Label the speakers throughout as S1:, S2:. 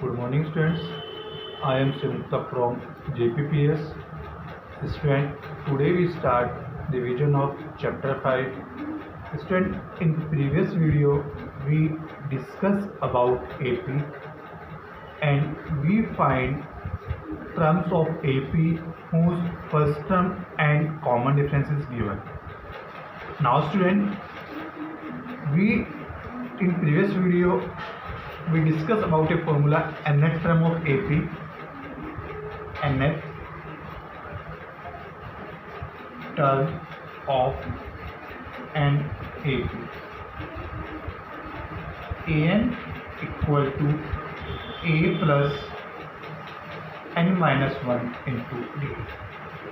S1: Good morning, students. I am Simukta from JPPS. Student, today we start revision of chapter 5. Student, in the previous video we discussed about AP and we find terms of AP whose first term and common difference is given. Now, student, we in previous video we discussed about a formula nth term of AP, nth term of an AP, an equal to a plus n minus 1 into d.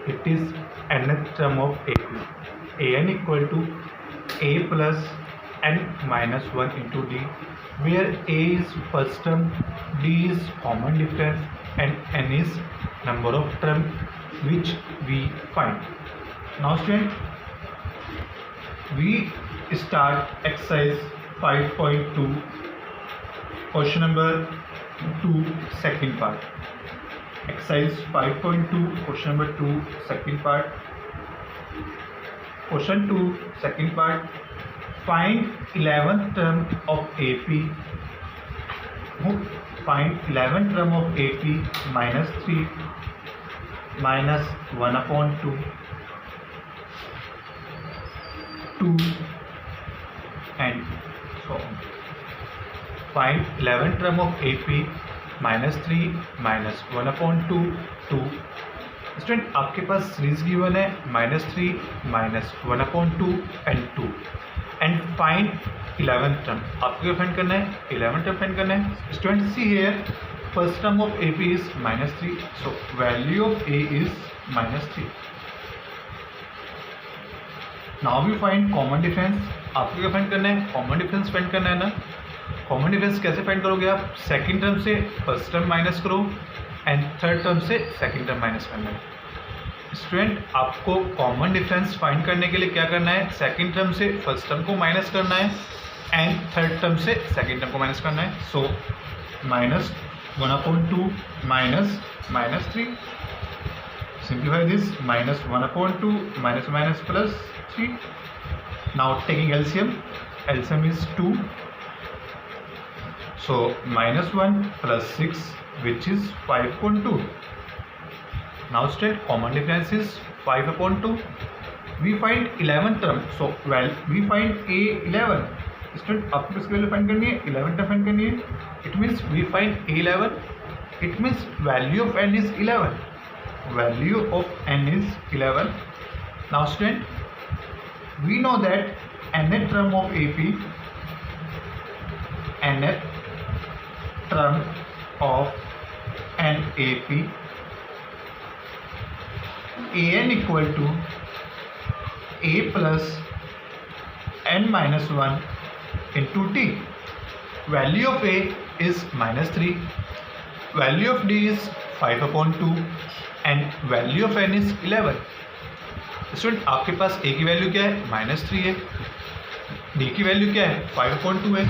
S1: It is nth term of AP. An equal to a plus n minus 1 into d, where a is first term, d is common difference and n is number of term which we find. Now, student, we start exercise 5.2, question number 2, second part. Exercise 5.2, question number 2, second part. Question 2, second part. Find 11th term of AP. Find 11th term of AP minus 3 minus 1 upon 2, 2 and so on. Find 11th term of AP minus 3 minus 1 upon 2, 2. Student, आपके पास series given है -3 minus 1 upon 2 and 2 and find 11th term. आपको क्या find करना है? 11th term find करना है. Student, see here first term of AP is -3, so value of A is -3. Now we find common difference. आपको क्या find करना है? कॉमन डिफरेंस फाइंड करना है ना. कॉमन डिफरेंस कैसे फाइंड करोगे आप? सेकंड टर्म से फर्स्ट टर्म माइनस करो एंड थर्ड टर्म से सेकंड टर्म माइनस करना है. स्टूडेंट, आपको कॉमन डिफरेंस फाइंड करने के लिए क्या करना है? सेकंड टर्म से फर्स्ट टर्म को माइनस करना है एंड थर्ड टर्म से सेकंड टर्म को माइनस करना है. So minus 1 upon 2 minus -3. Simplify this. Minus 1 upon 2 minus minus plus 3. Now taking LCM. LCM is 2. So -1 plus 6, which is 5 upon 2. Now, student, common difference is 5 upon 2. We find 11th term. So, well, we find A 11. Student, आपको किसकी value find करनी है? 11th term find करनी है. It means we find A 11. It means value of n is 11. Value of n is 11. Now, student, we know that nth term of AP, nth term of an AP, an equal to a plus n minus 1 into d. Value of A is -3, value of D is 5 upon 2 and value of n is 11. Student, आपके पास A की value क्या है? -3 है. D की value क्या है? 5 upon 2 है.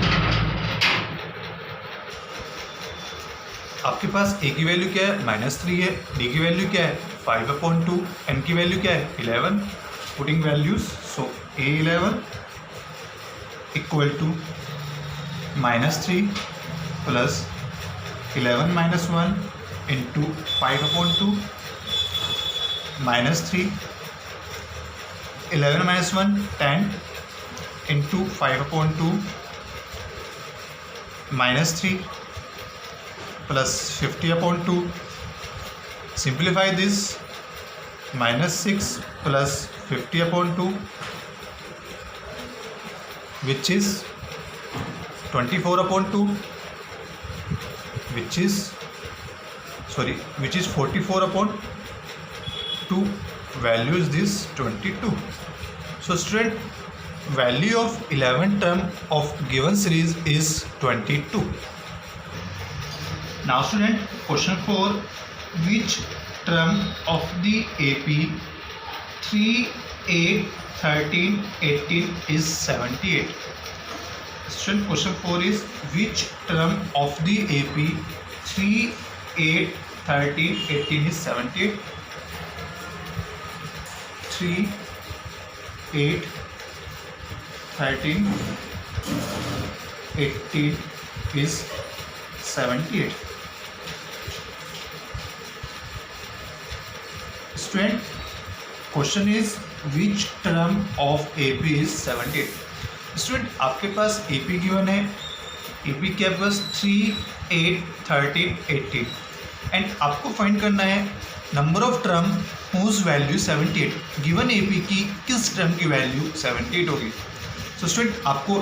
S1: आपके पास A की वैल्यू क्या है? -3 है. D की वैल्यू क्या है? 5 अपॉन 2. N की वैल्यू क्या है? 11. Putting values. So A11 equal to -3 plus 11 minus 1 into 5 upon 2 -3. 11 minus 1 10 into 5 upon 2 -3 plus 50 upon 2. Simplify this. -6 plus 50 upon 2, which is 24 upon 2, which is 44 upon 2. Value is this 22. So, student, value of 11th term of given series is 22. Now, student, question 4. Which term of the AP 3, 8, 13, 18 is 78? Question 4 is which term of the AP 3, 8, 13, 18 is 78. 3, 8, 13, 18 is 78. Student, question is which term of AP is 78? Student आपके पास AP given है, AP के पास 3, 8, 13, 18 and आपको find करना है number of term whose value 78। Given AP की किस term की value 78 होगी? सो स्टूडेंट आपको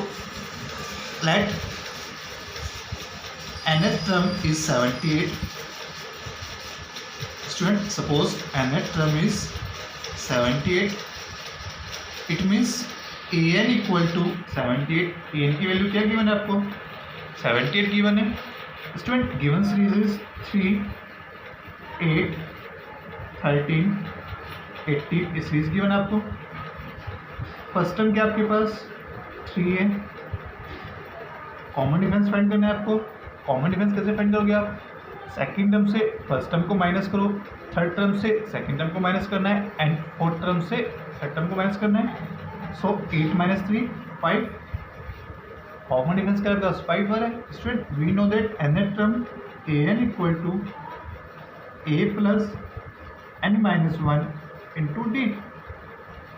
S1: let nth term is 78. Student, suppose nth term is 78. It means an equal to 78. an की वैल्यू क्या गिवन है आपको? 78 गिवन है. Student given series is 3, 8, 13, 80. इस सीरीज गिवन है आपको. फर्स्ट टर्म क्या आपके पास 3 है. कॉमन डिफरेंस फाइंड करना है आपको. कॉमन डिफरेंस कैसे फाइंड करोगे आप? सेकेंड टर्म से फर्स्ट टर्म को माइनस करो, थर्ड टर्म से सेकेंड टर्म को माइनस करना है एंड फोर्थ टर्म से थर्ड टर्म को माइनस करना है. सो 8 - 3 5. कॉमन डिफरेंस क्या है? 5 है. Student we know that nth term an equal to a plus n minus 1 into D.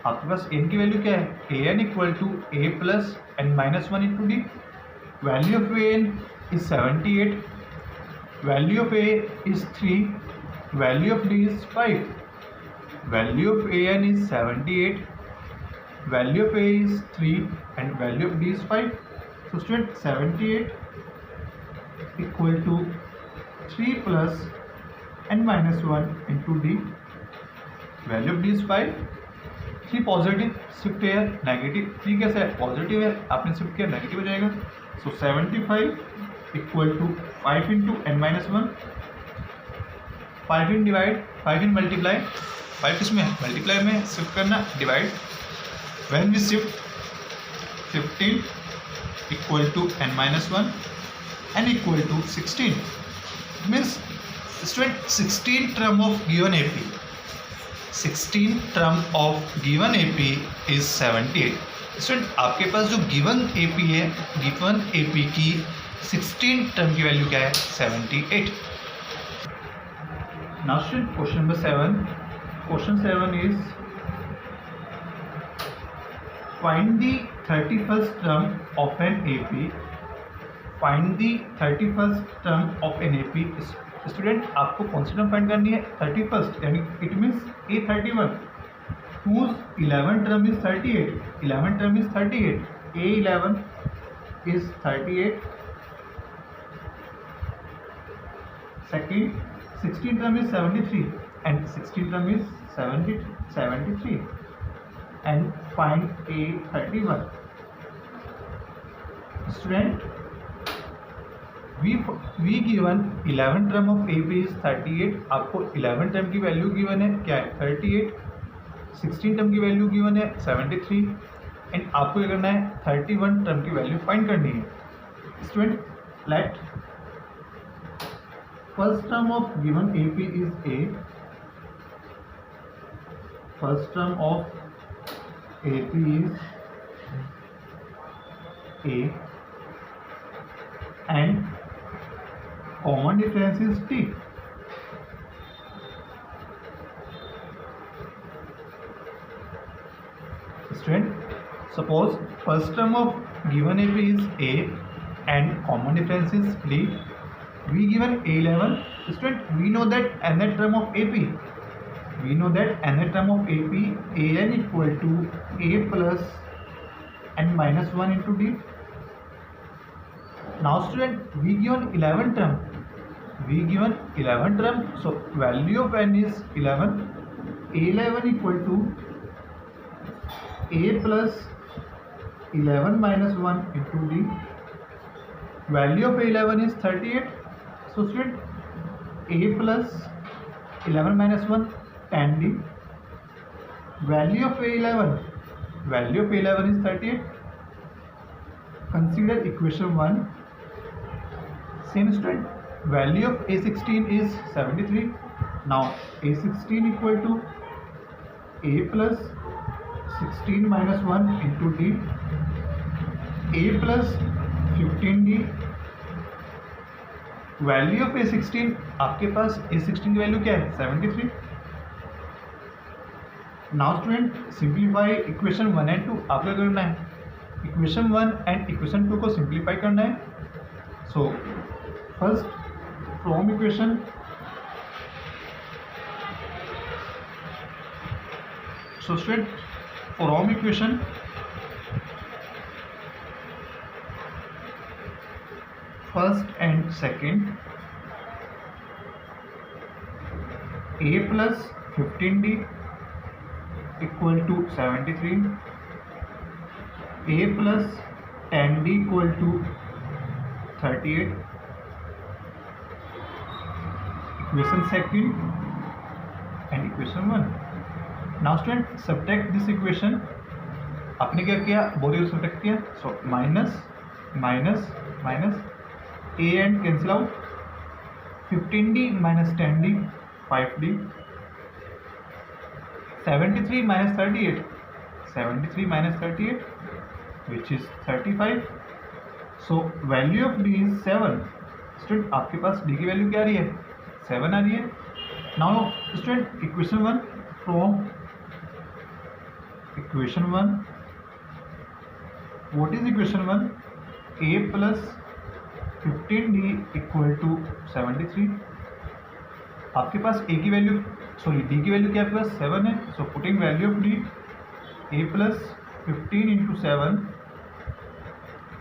S1: आपके पास n की वैल्यू क्या है? an equal to a plus n minus 1 into D. Value of an is 78. Value of a is 3. Value of d is 5. Value of an is 78. Value of a is 3 and value of d is 5. So student 78 equal to 3 plus n minus 1 into d. Value of d is 5. 3 positive shift है, negative 3 कैसे है? Positive है, आपने shift किया negative हो जाएगा. So 75 equal to 5 into n minus 1. 5 in divide, 5 in multiply. 5 किसमें? Multiply में शिफ्ट करना, divide. When we shift 15 equal to n minus 1 n equal to 16. Means student 16 term of given AP. 16 term of given AP is 78. Student आपके पास जो given AP है, given AP की 16 term की value क्या है? 78. Now student question number 7. Question 7 is find the 31st term of an AP. Find the 31st term of an AP. Student आपको कौन सी टर्म फाइंड करनी है? 31st, यानी it means A31 whose 11th term is 38. 11th term is 38. A11 is 38. Second, 16th term is 73 and 16th term is 73. And find A31. Student, we given 11th term of AP is 38. आपको 11th term की value given है क्या है? 38. 16 term की value given है 73 and आपको क्या करना है? 31 टर्म की वैल्यू फाइंड करनी है. Student let first term of given AP is A. First term of AP is A and common difference is T. Student, suppose first term of given AP is A and common difference is D. We given A11. Student, we know that nth term of AP. We know that nth term of AP an equal to A plus n minus 1 into D. Now student, we given 11 term. We given 11 term. So value of n is 11. A11 equal to A plus 11 minus 1 into D. Value of A11 is 38. So student, A plus 11 minus 1 10 D. Value of A11 is 38. Consider equation 1. Same student, value of A16 is 73. Now A16 equal to A plus 16 minus 1 into D, A plus 15D. Value of A16, आपके पास A16 की value क्या है? 73. Now student simplify equation 1 and 2. आप क्या करना है? Equation 1 and equation 2 को सिंप्लीफाई करना है. So first from equation, so student from equation first and second, A plus 15D equal to 73, A plus 10D equal to 38. Equation second and equation 1. Now student subtract this equation. आपने क्या किया? Both को subtract किया. So minus minus minus, A and cancel out. 15D minus 10D 5D. 73 minus 38, 73 minus 38 which is 35. So value of D is 7. Student आपके पास D की value क्या आ रही है? 7 आ रही है. Now student equation 1 from equation 1, what is equation 1? A plus 15D equal to 73. आपके पास A की value, sorry D की वैल्यू क्या आपके पास? 7 है. So putting value of D, A plus 15 into 7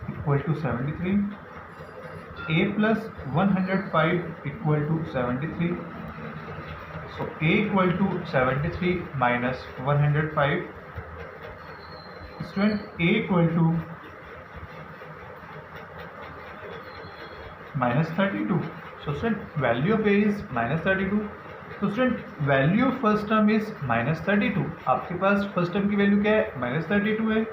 S1: equal to 73, A plus 105 equal to 73. So A equal to 73 minus 105. Student A equal to minus 32. So student value of A is minus 32. So student value of first term is minus 32. आपके पास first term की value क्या है? minus 32 है.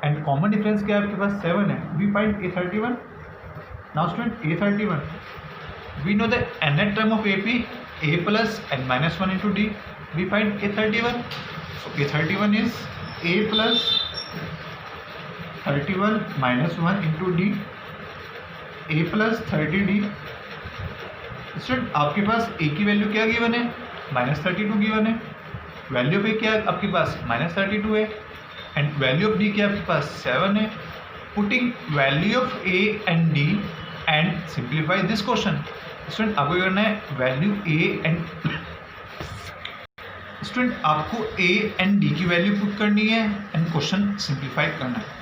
S1: And common difference क्या है? आपके पास 7 है. We find A31. Now student A31. We know the nth term of AP, A plus n minus 1 into D. We find A31. So A31 is A plus 31 minus 1 into D, A plus 30D. Student आपके पास A की value क्या given है? Minus 32 given है. Value of A क्या है आपके पास? Minus 32 है. And value of D क्या आपके पास? 7 है. Putting value of A and D and simplify this question. Student आपको करना है वैल्यू A एंड स्टूडेंट आपको A एंड D की वैल्यू पुट करनी है एंड क्वेश्चन सिंप्लीफाई करना है.